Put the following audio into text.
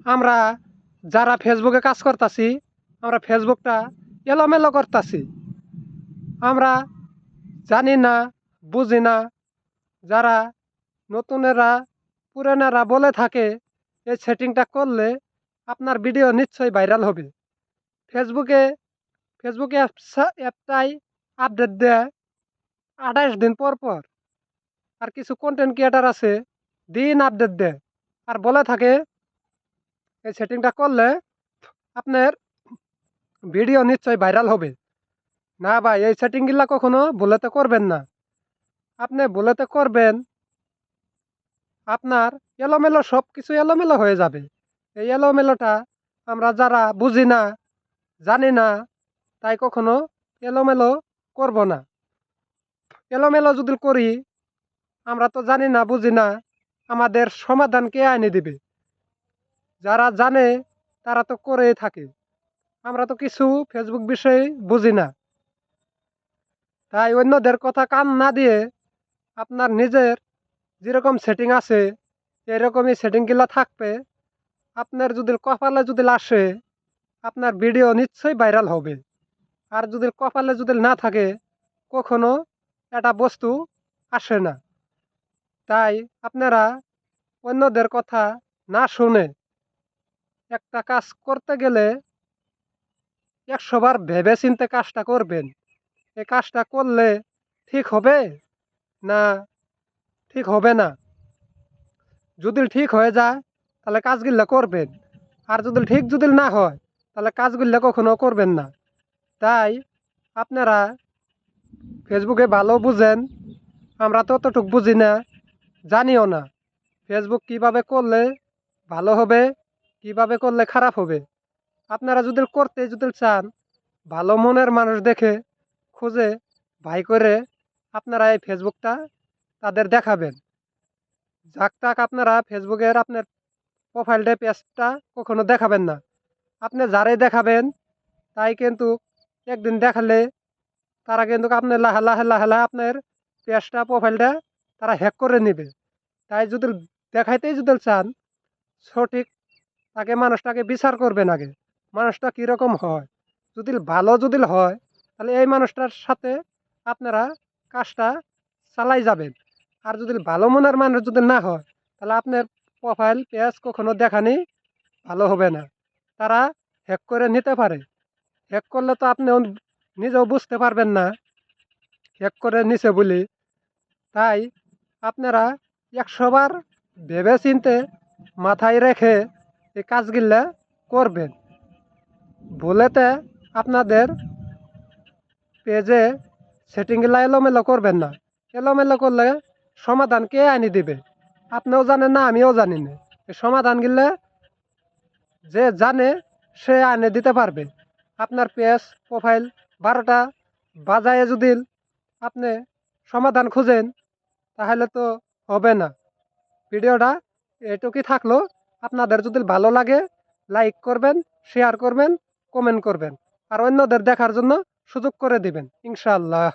আমরা যারা ফেসবুকে কাজ করতাছি, আমরা ফেসবুকটা এলোমেলো করতাছি। আমরা জানি না, বুঝি না। যারা নতুনেরা, পুরানেরা বলে থাকে এই সেটিংটা করলে আপনার ভিডিও নিশ্চয়ই ভাইরাল হবে। ফেসবুকে ফেসবুকে অ্যাপটাই আপডেট দেয় ২৮ দিন পর পর। আর কিছু কন্টেন্ট ক্রিয়েটার আছে দিন আপডেট দেয় আর বলে থাকে এই সেটিংটা করলে আপনার ভিডিও নিশ্চয়ই ভাইরাল হবে। না ভাই, এই সেটিংগুলা কখনো ভুলেতে করবেন না। আপনি ভুলেতে করবেন, আপনার এলোমেলো সব কিছু এলোমেলো হয়ে যাবে। এই এলোমেলোটা আমরা যারা বুঝি না, জানি না, তাই কখনো এলোমেলো করব না। এলোমেলো যদি করি, আমরা তো জানি না, বুঝি না, আমাদের সমাধান কে এনে দিবে? যারা জানে তারা তো করেই থাকে। আমরা তো কিছু ফেসবুক বিষয়ে বুঝি না। তাই অন্যদের কথা কান না দিয়ে আপনার নিজের যেরকম সেটিং আছে এরকমই সেটিংগুলা থাকবে। আপনার যদি কপালে যদি আসে, আপনার ভিডিও নিশ্চয়ই ভাইরাল হবে। আর যদি কপালে যদি না থাকে, কখনো একটা বস্তু আসে না। তাই আপনারা অন্যদের কথা না শুনে একটা কাজ করতে গেলে ১০০ বার ভেবে চিন্তে কাজটা করবেন। এই কাজটা করলে ঠিক হবে না ঠিক হবে না। যদি ঠিক হয়ে যায় তাহলে কাজগুলো করবেন। আর যদি ঠিক যদি না হয় তাহলে কাজগুলো কখনো করবেন না। তাই আপনারা ফেসবুকে ভালো বুঝেন, আমরা তো অতটুকু বুঝি না, জানিও না ফেসবুক কিভাবে করলে ভালো হবে, কিভাবে করলে খারাপ হবে। আপনারা যদি করতে যদি চান, ভালো মনের মানুষ দেখে খুঁজে ভাই করে আপনারা এই ফেসবুকটা তাদের দেখাবেন। যাক তাক আপনারা ফেসবুকের আপনার প্রোফাইলটা পেজটা কখনো দেখাবেন না। আপনি যারাই দেখাবেন তাই কিন্তু একদিন দেখালে তারা কিন্তু আপনার লাহে লাহে লাহে লাহে আপনার পেজটা প্রোফাইলটা তারা হ্যাক করে নেবে। তাই যদি দেখাইতেই যদি চান, সঠিক তাকে মানুষটাকে বিচার করবেন আগে। মানুষটা কীরকম হয়, যদি ভালো যদি হয় তাহলে এই মানুষটার সাথে আপনারা কাজটা চালাই যাবেন। আর যদি ভালো মনের মানুষ যদি না হয় তাহলে আপনার প্রোফাইল পেজ কখনো দেখানি ভালো হবে না। তারা হ্যাক করে নিতে পারে। হ্যাক করলে তো আপনি নিজেও বুঝতে পারবেন না হ্যাক করে নিছে বলি। তাই আপনারা ১০০ বার ভেবে চিনতে মাথায় রেখে এই কাজগুলা করবেন। ভুলেতে আপনাদের পেজে সেটিংগুলা এলোমেলো করবেন না। এলোমেলো করলে সমাধান কে আনি দিবে? আপনিও জানেন না, আমিও জানি না। এই সমাধানগুলা যে জানে সে আনে দিতে পারবে। আপনার পেজ প্রোফাইল ১২টা বাজায়ে যদি আপনি সমাধান খুঁজেন তাহলে তো হবে না। ভিডিওটা এটুকুই থাকলো। আপনাদের যদি ভালো লাগে লাইক করবেন, শেয়ার করবেন, কমেন্ট করবেন আর অন্যদের দেখার জন্য সুযোগ করে দিবেন ইনশাআল্লাহ।